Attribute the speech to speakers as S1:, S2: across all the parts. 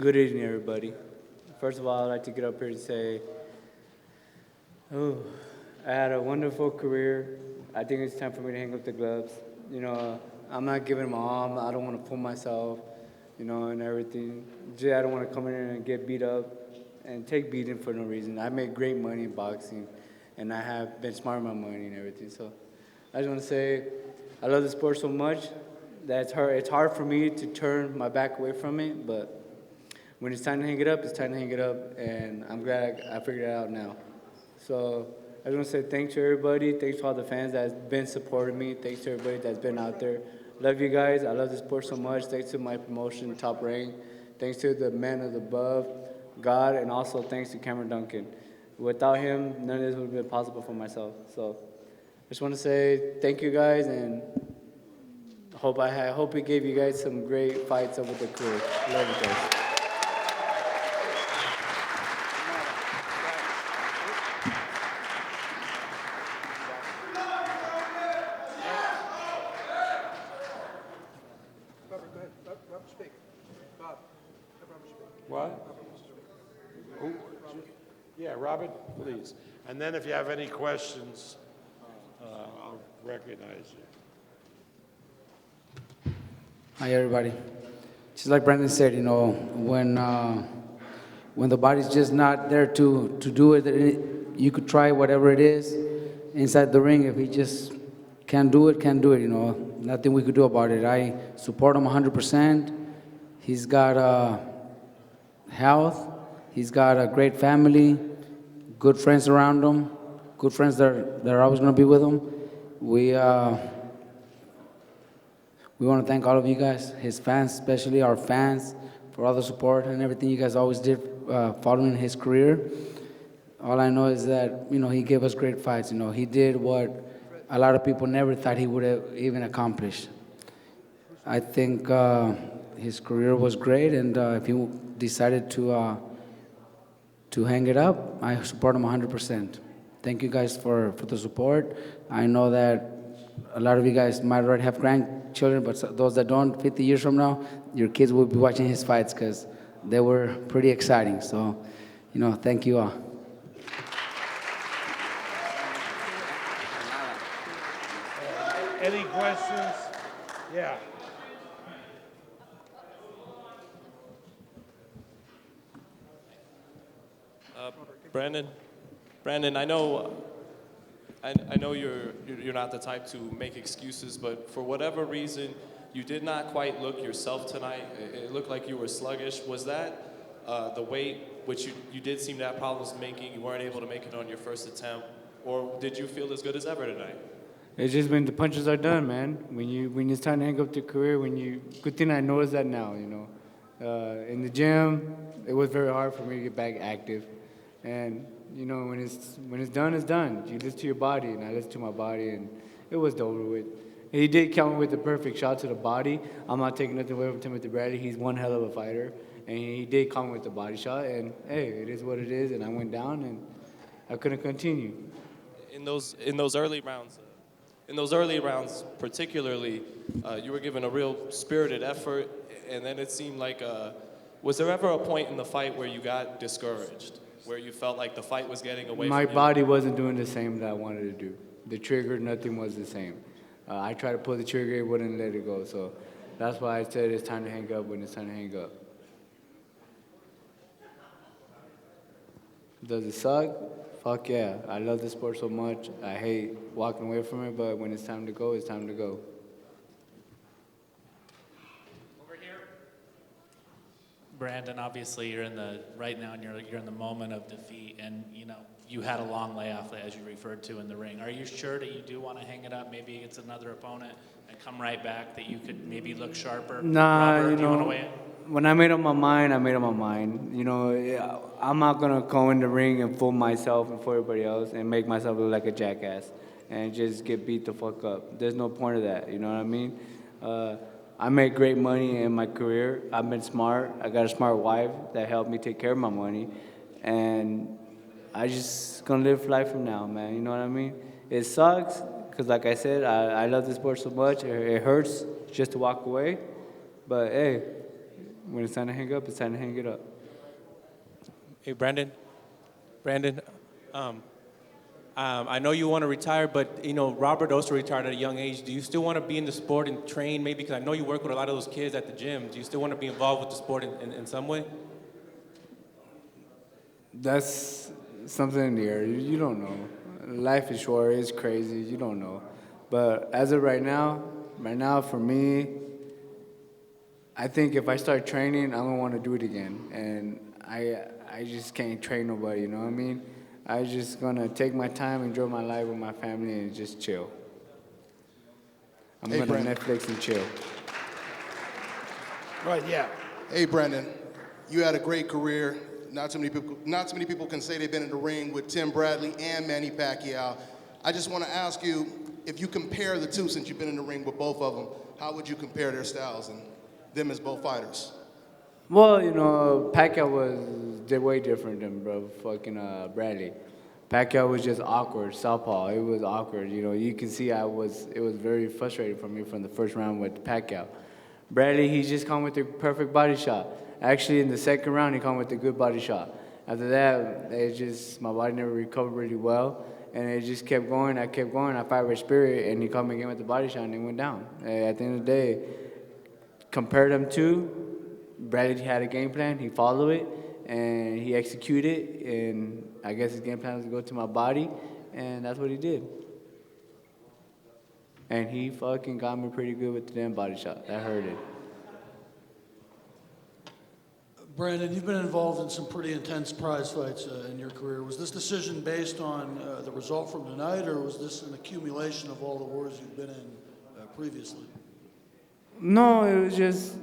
S1: Good evening, everybody. First of all, I'd like to get up here and say, oh, I had a wonderful career. I think it's time for me to hang up the gloves. I'm not giving them all. I don't want to pull myself, and everything. I don't want to come in here and get beat up and take beating for no reason. I make great money in boxing, and I have been smart with my money and everything. So I just want to say I love the sport so much that it's hard for me to turn my back away from it, but when it's time to hang it up, it's time to hang it up, and I'm glad I figured it out now. So I just want to say thanks to everybody. Thanks to all the fans that's been supporting me. Thanks to everybody that's been out there. Love you guys. I love the sport so much. Thanks to my promotion, Top Rank. Thanks to the men of the above, God, and also thanks to Cameron Duncan. Without him, none of this would have been possible for myself. So I just want to say thank you guys, and I hope it gave you guys some great fights over the career. Love you guys.
S2: Robert, go ahead. Robert, speak. Bob, have Robert speak.
S3: What?
S2: Robert wants to speak.
S3: Who? Yeah, Robert, please. And then if you have any questions, I'll recognize you.
S4: Hi, everybody. Just like Brandon said, when the body's just not there to do it, you could try whatever it is inside the ring. If he just can't do it, Nothing we could do about it. I support him 100%. He's got health. He's got a great family, good friends around him, good friends that are always going to be with him. We want to thank all of you guys, his fans, especially our fans, for all the support and everything you guys always did following his career. All I know is that, he gave us great fights. He did what a lot of people never thought he would have even accomplished. I think his career was great, and if he decided to hang it up, I support him 100%. Thank you guys for the support. I know that a lot of you guys might already have grandchildren, but those that don't, 50 years from now, your kids will be watching his fights because they were pretty exciting. So, thank you all.
S3: Any questions? Yeah.
S5: Brandon, I know you're not the type to make excuses, but for whatever reason, you did not quite look yourself tonight. It looked like you were sluggish. Was that the weight, which you did seem to have problems making? You weren't able to make it on your first attempt, or did you feel as good as ever tonight?
S1: It's just when the punches are done, man. When it's time to hang up the career, good thing I noticed that now, in the gym, it was very hard for me to get back active. And, when it's done, it's done. You listen to your body, and I listened to my body, and it was over with. He did come with the perfect shot to the body. I'm not taking nothing away from Timothy Bradley. He's one hell of a fighter. And he did come with the body shot, and, hey, it is what it is, and I went down, and I couldn't continue.
S5: In those early rounds, particularly, you were given a real spirited effort, and then it seemed like, was there ever a point in the fight where you got discouraged, where you felt like the fight was getting away from you?
S1: My body wasn't doing the same that I wanted to do. The trigger, nothing was the same. I tried to pull the trigger, it wouldn't let it go. So that's why I said it's time to hang up when it's time to hang up. Does it suck? Fuck yeah. I love the sport so much. I hate walking away from it, but when it's time to go, it's time to go.
S6: Over here. Brandon, obviously you're right now you're in the moment of defeat, and you had a long layoff as you referred to in the ring. Are you sure that you do want to hang it up, maybe against another opponent, and come right back, that you could maybe look sharper?
S1: Nah,
S6: Robert, do you want to weigh in?
S1: when I made up my mind, I made up my mind. I'm not gonna go in the ring and fool myself and fool everybody else and make myself look like a jackass and just get beat the fuck up. There's no point of that. You know what I mean? I made great money in my career. I've been smart. I got a smart wife that helped me take care of my money, and I just gonna live life from now, man. You know what I mean? It sucks because, like I said, I love this sport so much. It hurts just to walk away, but hey, when it's time to hang up, it's time to hang it up.
S7: Hey, Brandon. Brandon, I know you want to retire, but you know Robert also retired at a young age. Do you still want to be in the sport and train, maybe? Because I know you work with a lot of those kids at the gym. Do you still want to be involved with the sport in some way?
S1: That's something in the air. You don't know. Life is short. It's crazy. You don't know. But as of right now for me, I think if I start training, I'm gonna want to do it again. And I just can't train nobody. You know what I mean? I just gonna take my time, enjoy my life with my family, and just chill. I'm
S8: Hey,
S1: gonna
S8: Brandon.
S1: Netflix and chill.
S3: Right, yeah.
S8: Hey, Brandon, you had a great career. Not too many people can say they've been in the ring with Tim Bradley and Manny Pacquiao. I just want to ask you, if you compare the two, since you've been in the ring with both of them, how would you compare their styles and them as both fighters?
S1: Well, you know, Pacquiao did way different than Bradley. Pacquiao was just awkward, southpaw. It was awkward. You know, you can see it was very frustrating for me from the first round with Pacquiao. Bradley, he just come with the perfect body shot. Actually, in the second round, he come with a good body shot. After that, my body never recovered really well, and it just kept going. I kept going. I fight with spirit, and he come again with the body shot, and it went down. At the end of the day, compare them two, Bradley had a game plan. He followed it, and he executed, and I guess his game plan was to go to my body, and that's what he did. And he fucking got me pretty good with the damn body shot. That hurt it.
S9: Brandon, you've been involved in some pretty intense prize fights in your career. Was this decision based on the result from tonight, or was this an accumulation of all the wars you've been in previously?
S1: No, it was just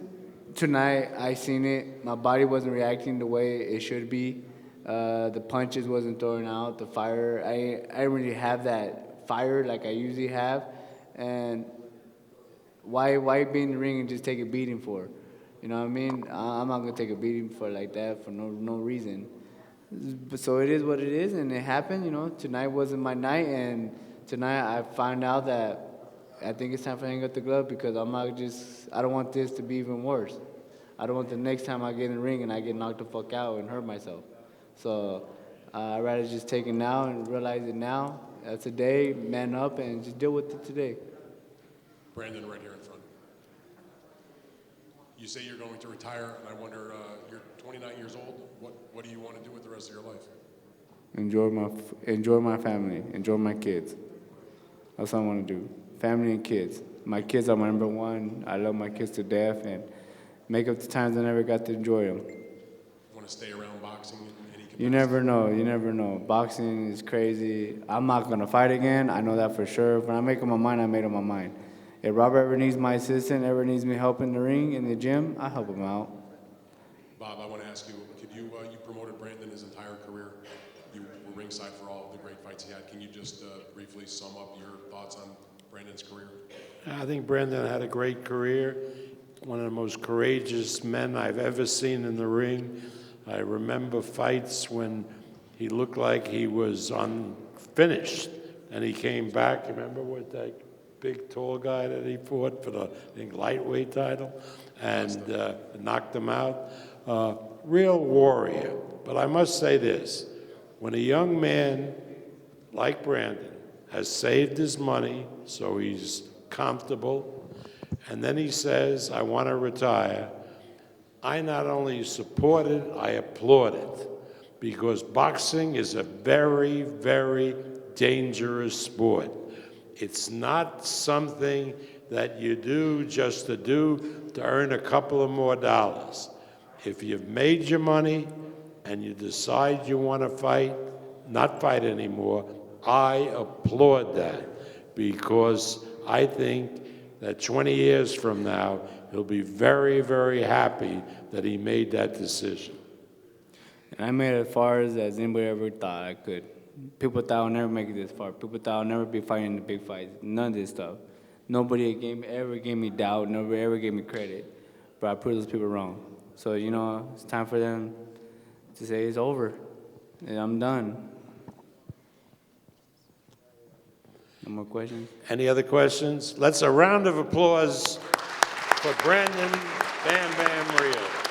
S1: tonight. I seen it. My body wasn't reacting the way it should be. The punches wasn't throwing out. The fire. I didn't really have that fire like I usually have. And why be in the ring and just take a beating for? You know what I mean? I'm not gonna take a beating for like that for no reason. So it is what it is, and it happened. You know, tonight wasn't my night, and tonight I find out that I think it's time for hang up the glove because I don't want this to be even worse. I don't want the next time I get in the ring and I get knocked the fuck out and hurt myself. So I'd rather just take it now and realize it now. That's a day, man up, and just deal with it today.
S10: Brandon, right here in front. You say you're going to retire, and I wonder, you're 29 years old. What do you want to do with the rest of your life?
S1: Enjoy my family, enjoy my kids. That's what I want to do. Family and kids. My kids are my number one. I love my kids to death, and make up the times I never got to enjoy them.
S10: Want to stay around boxing in any capacity?
S1: You never know. You never know. Boxing is crazy. I'm not gonna fight again. I know that for sure. When I make up my mind, I made up my mind. If Robert ever needs my assistant, ever needs me help in the ring, in the gym, I help him out.
S10: Bob, I want to ask you, you promoted Brandon his entire career. You were ringside for all of the great fights he had. Can you just briefly sum up your thoughts on Brandon's career?
S3: I think Brandon had a great career. One of the most courageous men I've ever seen in the ring. I remember fights when he looked like he was unfinished, and he came back. Remember with that big tall guy that he fought for the, I think, lightweight title, and knocked him out. Real warrior. But I must say this, when a young man like Brandon has saved his money so he's comfortable, and then he says, I want to retire, I not only support it, I applaud it, because boxing is a very, very dangerous sport. It's not something that you do just to earn a couple of more dollars. If you've made your money and you decide you want to fight, not fight anymore, I applaud that, because I think that 20 years from now, he'll be very, very happy that he made that decision.
S1: And I made it as far as anybody ever thought I could. People thought I'll never make it this far. People thought I'll never be fighting the big fights. None of this stuff. Nobody ever gave me doubt. Nobody ever gave me credit. But I proved those people wrong. So, you know, it's time for them to say it's over. And I'm done. No more questions?
S3: Any other questions? Let's a round of applause for Brandon Bam Bam Rios.